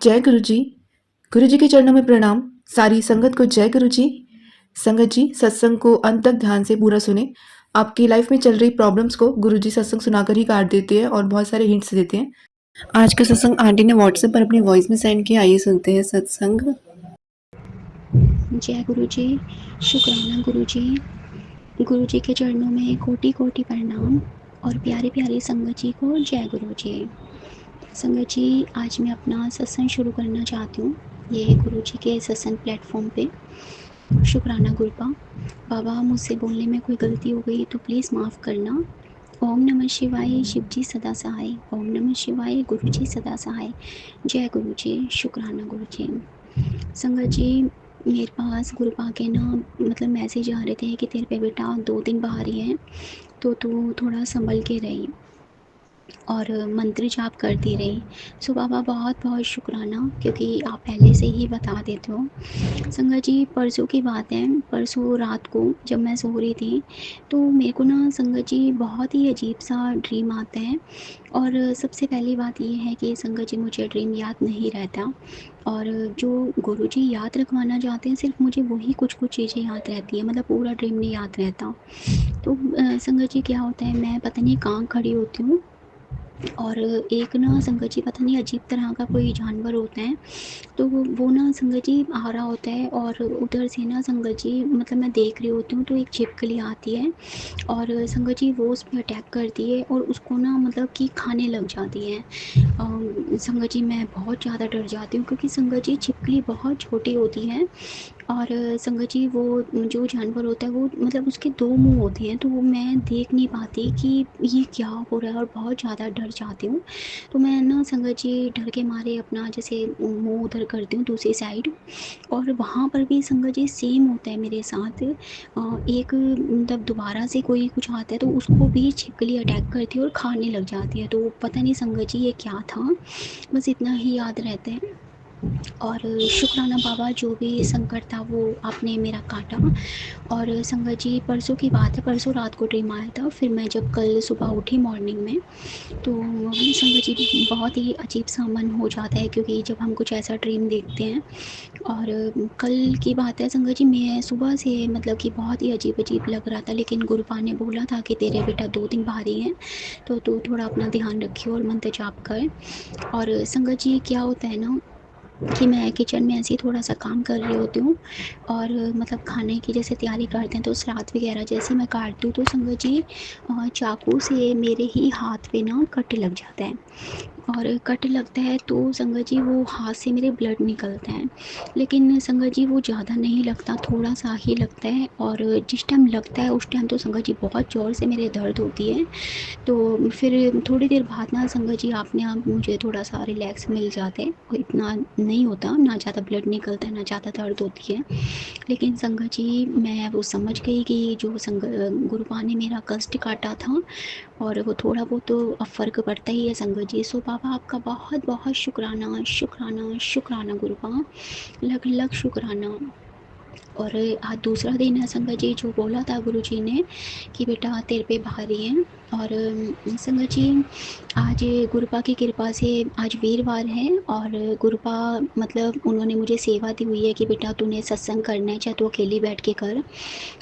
जय गुरु जी। गुरु जी के चरणों में प्रणाम। सारी संगत को जय गुरु जी। संगत जी, सत्संग को अंत तक ध्यान से पूरा सुने। आपकी लाइफ में चल रही प्रॉब्लम्स को गुरु जी सत्संग सुनाकर ही काट देते हैं और बहुत सारे हिंट्स देते हैं। आज का सत्संग आंटी ने व्हाट्सएप पर अपनी वॉइस में सेंड किया। आइए सुनते हैं सत्संग। जय गुरु जी। शुक्राना गुरु जी। गुरु जी के चरणों में कोटि कोटि प्रणाम और प्यारे प्यारे संगत जी को जय गुरु जी। संगत जी, आज मैं अपना सत्संग शुरू करना चाहती हूँ ये गुरु जी के सत्संग प्लेटफॉर्म पे। शुक्राना गुरुपा। बाबा, मुझसे बोलने में कोई गलती हो गई तो प्लीज़ माफ़ करना। ओम नमः शिवाय, शिव जी सदा सहाय। ओम नमः शिवाय, गुरु जी सदा सहाय। जय गुरु जी। शुक्राना गुरु जी। संगत जी, मेरे पास गुरुपा के ना मतलब मैसेज आ रहे थे कि तेरे पे बेटा 2 दिन बाहर ही हैं, तो तू थोड़ा संभल के रही और मंत्र जाप करती रही। सो बाबा, बहुत बहुत शुक्राना, क्योंकि आप पहले से ही बता देते हो। संगत जी, परसों की बात है, परसों रात को जब मैं सो रही थी तो मेरे को ना संगत जी बहुत ही अजीब सा ड्रीम आता है। और सबसे पहली बात ये है कि संगत जी, मुझे ड्रीम याद नहीं रहता और जो गुरुजी याद रखवाना चाहते हैं सिर्फ मुझे वही कुछ कुछ चीज़ें याद रहती है, मतलब पूरा ड्रीम नहीं याद रहता। तो संगत जी, क्या होता है, मैं पता नहीं कहाँ खड़ी होती हूँ और एक ना संगत जी पता नहीं अजीब तरह का कोई जानवर होता है, तो वो ना संगत जी आ रहा होता है और उधर से ना संगत जी मतलब मैं देख रही होती हूँ तो एक छिपकली आती है और संगत जी वो उस पर अटैक करती है और उसको ना मतलब कि खाने लग जाती है। संगत जी, मैं बहुत ज़्यादा डर जाती हूँ क्योंकि संगत जी छिपकली बहुत छोटी होती है और संगत जी वो जो जानवर होता है वो मतलब उसके 2 मुँह होते हैं, तो वो मैं देख नहीं पाती कि ये क्या हो रहा है और बहुत ज़्यादा डर जाती हूँ। तो मैं ना संगत जी डर के मारे अपना जैसे मुँह उधर करती हूँ दूसरी साइड और वहाँ पर भी संगत जी सेम होता है मेरे साथ। एक मतलब दोबारा से कोई कुछ आता है तो उसको भी छिपकली अटैक करती है और खाने लग जाती है। तो पता नहीं संगत जी ये क्या था, बस इतना ही याद रहता है। और शुक्राना बाबा, जो भी संकट था वो आपने मेरा काटा। और संगत जी, परसों की बात है, परसों रात को ड्रीम आया था, फिर मैं जब कल सुबह उठी मॉर्निंग में तो संगत जी बहुत ही अजीब सा मन हो जाता है, क्योंकि जब हम कुछ ऐसा ड्रीम देखते हैं। और कल की बात है संगत जी, मैं सुबह से मतलब कि बहुत ही अजीब अजीब लग रहा था, लेकिन गुरुपा ने बोला था कि तेरे बेटा 2 दिन बाहर ही हैं, तो तू थोड़ा अपना ध्यान रखिए और मंत्र जाप कर। और संगत जी, क्या होता है ना कि मैं किचन में ऐसे ही थोड़ा-सा काम कर रही होती हूँ और मतलब खाने की जैसे तैयारी करते हैं तो सलाद वगैरह जैसे मैं काटती हूँ तो संगत जी चाकू से मेरे ही हाथ पे ना कट लग जाता है और कट लगता है तो संगत जी वो हाथ से मेरे ब्लड निकलता है। लेकिन संगत जी वो ज़्यादा नहीं लगता, थोड़ा-सा ही लगता है और जिस टाइम लगता है उस टाइम तो संगत जी बहुत ज़ोर से मेरे दर्द होती है। तो फिर थोड़ी देर बाद ना संगत जी अपने आप मुझे थोड़ा सा रिलैक्स मिल जाता है, और इतना नहीं होता, ना ज़्यादा ब्लड निकलता है ना ज़्यादा दर्द होती है। लेकिन संगत जी मैं वो समझ गई कि जो गुरुपा ने मेरा कष्ट काटा था और वो थोड़ा बहुत तो अब फ़र्क पड़ता ही है संगत जी। सो बाबा, आपका बहुत बहुत शुक्राना शुक्राना शुक्राना गुरुपा, लख लख शुक्राना। और आज दूसरा दिन है संगत जी, जो बोला था गुरुजी ने कि बेटा तेरे पे भारी हैं। और संगत जी आज गुरुपा की कृपा से आज वीरवार है और गुरुपा मतलब उन्होंने मुझे सेवा दी हुई है कि बेटा तूने सत्संग करना है, चाहे तो अकेली बैठ के कर,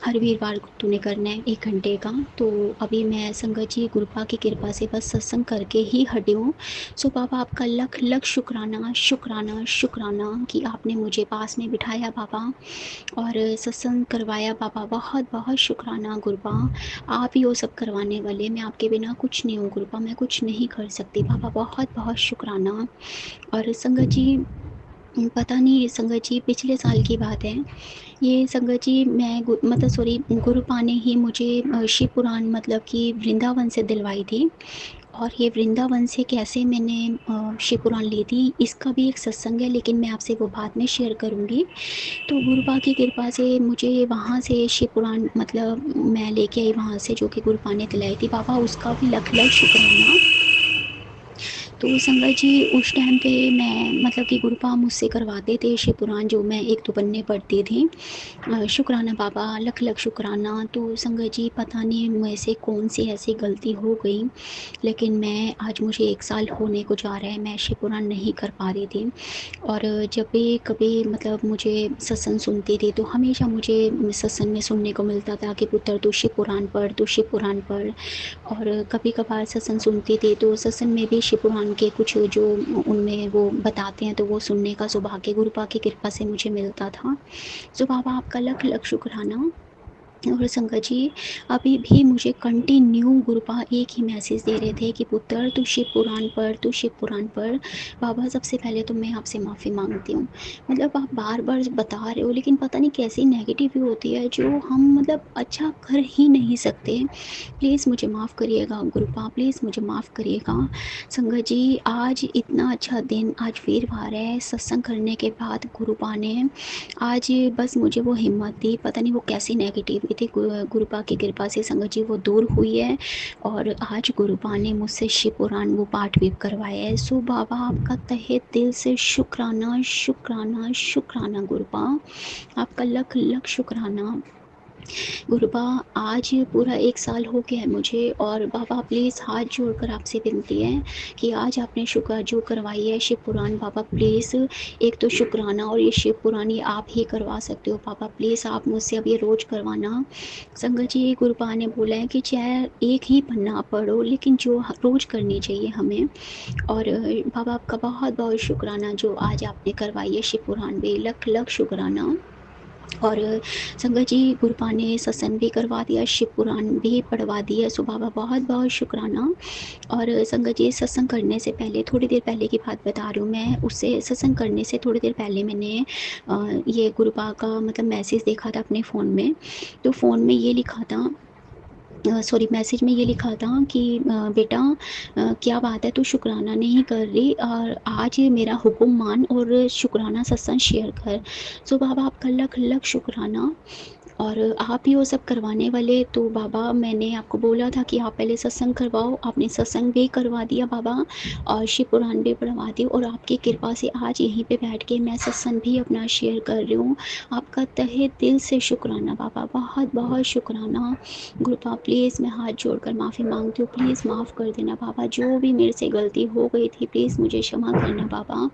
हर वीरवार को तूने करना है 1 घंटे का। तो अभी मैं संगत जी गुरुपा की कृपा से बस सत्संग करके ही हटी हूँ। सो बाबा, आपका लख लख शुक्राना शुक्राना शुक्राना कि आपने मुझे पास में बिठाया बाबा और सत्संग करवाया बाबा। बहुत बहुत शुक्राना गुरुपा, आप ही हो सब करवाने वाले, मैं आपके बिना कुछ नहीं हूँ गुरुपा, मैं कुछ नहीं कर सकती बाबा, बहुत बहुत शुक्राना। और संगत जी पता नहीं संगत जी पिछले साल की बात है ये संगत जी, मैं मतलब सॉरी, गुरुपा ने ही मुझे शिव पुराण मतलब कि वृंदावन से दिलवाई थी। और ये वृंदावन से कैसे मैंने शिव पुराण ली थी इसका भी एक सत्संग है, लेकिन मैं आपसे वो बाद में शेयर करूँगी। तो गुरुपा की कृपा से मुझे वहाँ से शिव पुराण मतलब मैं लेके आई वहाँ से, जो कि गुरुपा ने दिलाई थी बाबा, उसका भी लख लख शुक्राना। तो संगत जी उस टाइम पे मैं मतलब कि गुरुपा मुझसे करवाते थे शिव पुराण, जो मैं 1-2 पन्ने पढ़ती थी। शुक्राना बाबा, लख लख शुक्राना। तो संगत जी पता नहीं मुझ से कौन सी ऐसी गलती हो गई, लेकिन मैं आज मुझे 1 साल होने को जा रहा है, मैं शिव पुराण नहीं कर पा रही थी। और जब भी कभी मतलब मुझे सत्संग सुनती थी तो हमेशा मुझे सत्संग में सुनने को मिलता था कि पुत्र तू शिव पुराण पढ़, तू शिव पुराण पढ़। और कभी कभार सत्संग सुनती थी तो सत्संग में भी शिव पुराण के कुछ जो उनमें वो बताते हैं तो वो सुनने का सौभाग्य गुरुपा की कृपा से मुझे मिलता था। तो बाबा आपका लख लख शुक्राना। और संगत जी अभी भी मुझे कंटिन्यू गुरुपा एक ही मैसेज दे रहे थे कि पुत्र तू शिव पुराण पढ़, तू शिव पुराण पढ़। बाबा सबसे पहले तो मैं आपसे माफ़ी मांगती हूँ, मतलब आप बार बार बता रहे हो लेकिन पता नहीं कैसी नेगेटिव होती है जो हम मतलब अच्छा कर ही नहीं सकते। प्लीज़ मुझे माफ़ करिएगा गुरुपा, प्लीज़ मुझे माफ़ करिएगा। संगत जी आज इतना अच्छा दिन, आज वीरवार है, सत्संग करने के बाद गुरुपा ने आज बस मुझे वो हिम्मत दी, पता नहीं वो कैसी नेगेटिविटी गुरुपा की कृपा से संगत जी वो दूर हुई है। और आज गुरुपा ने मुझसे शिव पुराण वो पाठ भी करवाया है। सो बाबा आपका तहे दिल से शुक्राना शुक्राना शुक्राना गुरुपा, आपका लख लख शुक्राना। गुरुपा आज पूरा 1 साल हो गया है मुझे, और बाबा प्लीज़ हाथ जोड़कर आपसे विनती है कि आज आपने शुक्र जो करवाई है शिव पुराण, बाबा प्लीज़ एक तो शुक्राना और ये शिव पुराण ये आप ही करवा सकते हो बाबा, प्लीज़ आप मुझसे अब ये रोज़ करवाना। संगत जी गुरुपा ने बोला है कि चाहे एक ही पन्ना पढ़ो लेकिन जो रोज़ करनी चाहिए हमें। और बाबा आपका बहुत बहुत शुक्राना जो आज आपने करवाई है शिव पुराण भी, लख लख शुक्राना। और संगत जी गुरुपा ने सत्संग भी करवा दिया, शिव पुराण भी पढ़वा दिया। सो बाबा बहुत बहुत शुक्राना। और संगत जी सत्संग करने से पहले थोड़ी देर पहले की बात बता रही हूँ मैं, उससे सत्संग करने से थोड़ी देर पहले मैंने ये गुरुपा का मतलब मैसेज देखा था अपने फ़ोन में। तो फ़ोन में ये लिखा था, सॉरी मैसेज में ये लिखा था कि बेटा क्या बात है तू शुक्राना नहीं कर रही, और आज मेरा हुक्म मान और शुक्राना सत्संग शेयर कर। सो बाबा आपका लख लख शुक्राना। और आप ही वो सब करवाने वाले, तो बाबा मैंने आपको बोला था कि आप पहले सत्संग करवाओ, आपने सत्संग भी करवा दिया बाबा, और शिव पुराण भी पढ़वा दी, और आपकी कृपा से आज यहीं पे बैठ के मैं सत्संग भी अपना शेयर कर रही हूँ। आपका तहे दिल से शुक्राना बाबा, बहुत बहुत शुक्राना। गुरुपा प्लीज़ मैं हाथ जोड़कर माफ़ी मांगती हूँ, प्लीज़ माफ़ कर देना बाबा, जो भी मेरे से गलती हो गई थी प्लीज़ मुझे क्षमा करना बाबा।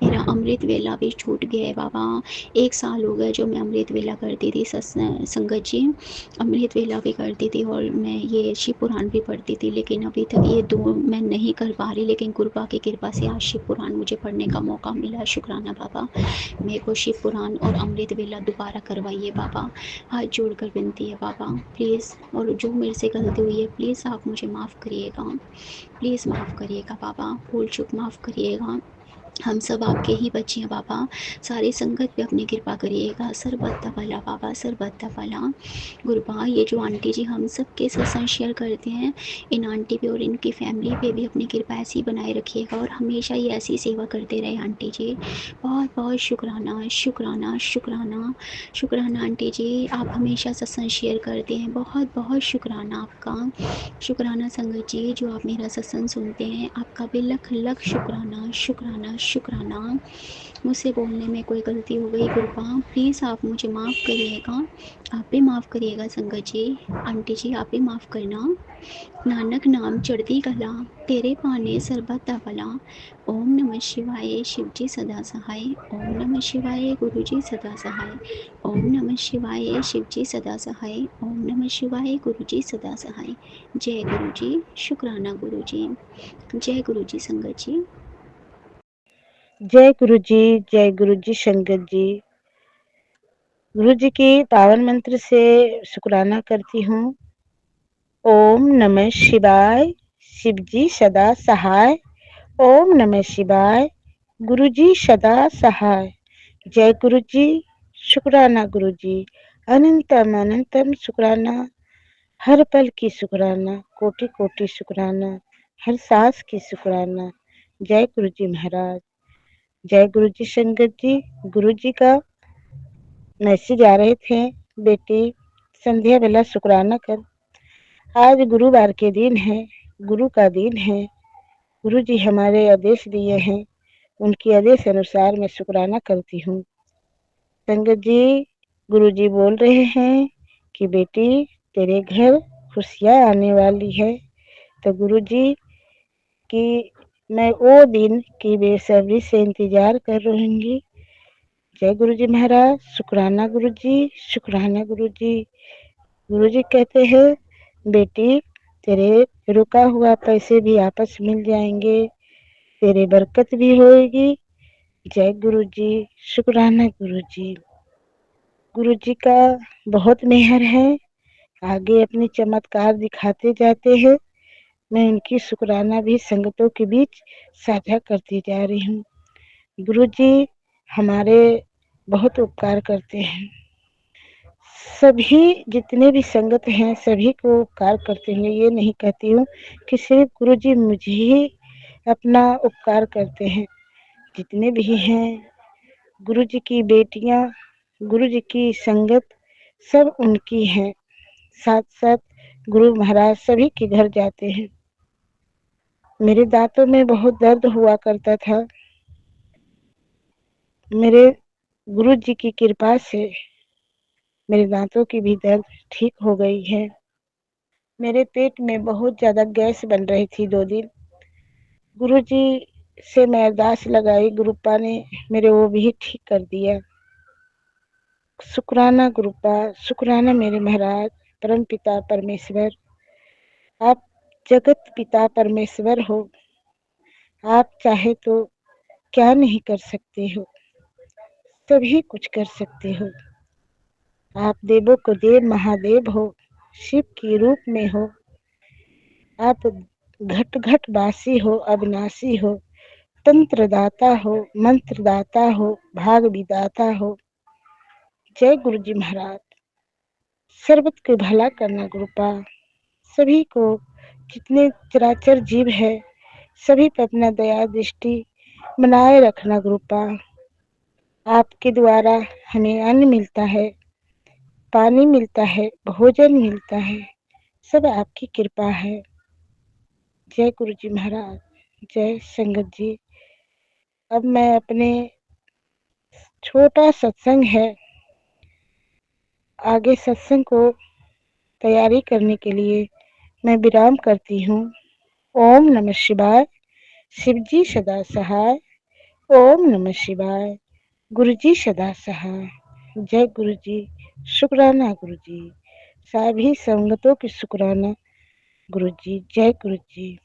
मेरा अमृत वेला भी छूट गया है बाबा, 1 साल हो गया जो मैं अमृत वेला करती थी संगत जी, अमृत वेला भी करती थी और मैं ये शिव पुराण भी पढ़ती थी, लेकिन अभी तक ये 2 मैं नहीं कर पा रही, लेकिन गुरुपा की कृपा से आज शिव पुराण मुझे पढ़ने का मौका मिला। शुक्राना बाबा, मेरे को शिव पुराण और अमृत वेला दोबारा करवाइए बाबा, हाथ जोड़कर विनती है बाबा प्लीज़। और जो मेरे से गलती हुई है प्लीज़ आप मुझे माफ़ करिएगा, प्लीज़ माफ़ करिएगा बाबा, भूल चूक माफ़ करिएगा। हम सब आपके ही बच्चे हैं बाबा, सारी संगत पे अपनी कृपा करिएगा, सर्वत्र भला बाबा, सर्वत्र भला। गुरुपा ये जो आंटी जी हम सब के सत्संग शेयर करते हैं, इन आंटी पे और इनकी फैमिली पे भी अपनी कृपा ऐसी बनाए रखिएगा, और हमेशा ये ऐसी सेवा करते रहे आंटी जी। बहुत बहुत शुक्राना शुक्राना शुक्राना शुक्राना आंटी जी, आप हमेशा सत्संग शेयर करते हैं, बहुत बहुत शुक्राना आपका। शुक्राना संगत जी जो आप मेरा सत्संग सुनते हैं, आपका भी लख लख शुक्राना शुक्राना शुक्राना। मुझसे बोलने में कोई गलती हो गई गुरुपा, प्लीज़ आप मुझे माफ़ करिएगा, आप भी माफ़ करिएगा संगत जी, आंटी जी आप भी माफ़ करना। नानक नाम चढ़ती कला, तेरे पाने सरबत भला। ओम नमः शिवाय शिव जी सदा सहाय, ओम नमः शिवाय गुरु जी सदा सहाय, ओम नमः शिवाय शिव जी सदा सहाय, ओम नमः शिवाय गुरु जी सदा सहाय। जय गुरु जी, शुक्राना गुरु जी, जय गुरु जी संगत जी। जय गुरु जी, जय गुरु जी संगत जी। गुरु जी की पावन मंत्र से शुक्राना करती हूँ। ओम नमः शिवाय, शिव जी सदा सहाय। ओम नमः शिवाय, गुरु जी सदा सहाय। जय गुरु जी, शुक्राना गुरु जी, अनंतम अनंतम शुक्राना, हर पल की शुक्राना, कोटि कोटि शुक्राना, हर सांस की शुक्राना। जय गुरु जी महाराज, जय गुरु जी संगत जी। गुरु जी का मैसेज आ रहे थे, बेटी संध्या बेला शुक्राना कर। आज गुरुवार के दिन है, गुरु का दिन है। गुरु जी हमारे आदेश दिए हैं, उनके आदेश अनुसार मैं शुक्राना करती हूँ। संगत जी, गुरुजी बोल रहे हैं कि बेटी तेरे घर खुशियाँ आने वाली है। तो गुरुजी की मैं वो दिन की बेसब्री से इंतजार कर रहूँगी। जय गुरुजी महाराज, शुक्राना गुरुजी, शुक्राना गुरुजी। गुरुजी कहते हैं बेटी तेरे रुका हुआ पैसे भी आपस मिल जाएंगे, तेरे बरकत भी होएगी। जय गुरुजी, शुक्राना गुरुजी। गुरुजी का बहुत मेहर है, आगे अपने चमत्कार दिखाते जाते हैं। मैं उनकी शुक्राना भी संगतों के बीच साझा करती जा रही हूँ। गुरुजी हमारे बहुत उपकार करते हैं। सभी जितने भी संगत हैं सभी को उपकार करते हैं। ये नहीं कहती हूँ कि सिर्फ गुरुजी मुझे ही अपना उपकार करते हैं। जितने भी हैं गुरुजी की बेटियां, गुरुजी की संगत सब उनकी हैं। साथ साथ गुरु महाराज सभी के घर जाते हैं। मेरे दांतों में बहुत दर्द हुआ करता था। मेरे गुरुजी की कृपा से मेरे दांतों की भी दर्द ठीक हो गई है। मेरे पेट में बहुत ज़्यादा गैस बन रही थी 2 दिन। गुरुजी से मैं अरदास लगाई, गुरुपा ने मेरे वो भी ठीक कर दिया। शुक्राना गुरुपा, शुक्राना मेरे महाराज, परम पिता परमेश्वर। आप जगत पिता परमेश्वर हो। आप चाहे तो क्या नहीं कर सकते हो, सभी कुछ कर सकते हो। आप देवों को देव महादेव हो, शिव के रूप में हो। आप घट घट वासी हो, अविनाशी हो, तंत्र दाता हो, मंत्र दाता हो, भाग विदाता हो। जय गुरु जी महाराज। सर्वत के भला करना गुरुपा। सभी को जितने चराचर जीव है सभी पर अपना दया दृष्टि बनाए रखना गुरुपा। आपके द्वारा हमें अन्न मिलता है, पानी मिलता है, भोजन मिलता है, सब आपकी कृपा है। जय गुरु जी महाराज, जय संगत जी। अब मैं अपने छोटा सत्संग है, आगे सत्संग को तैयारी करने के लिए मैं विराम करती हूँ। ओम नमः शिवाय। शिवजी सदा सहाय। ओम नमः शिवाय। गुरुजी सदा सहाय। जय गुरुजी, शुक्राना गुरुजी। सभी संगतों की शुक्राना गुरुजी। जय गुरुजी।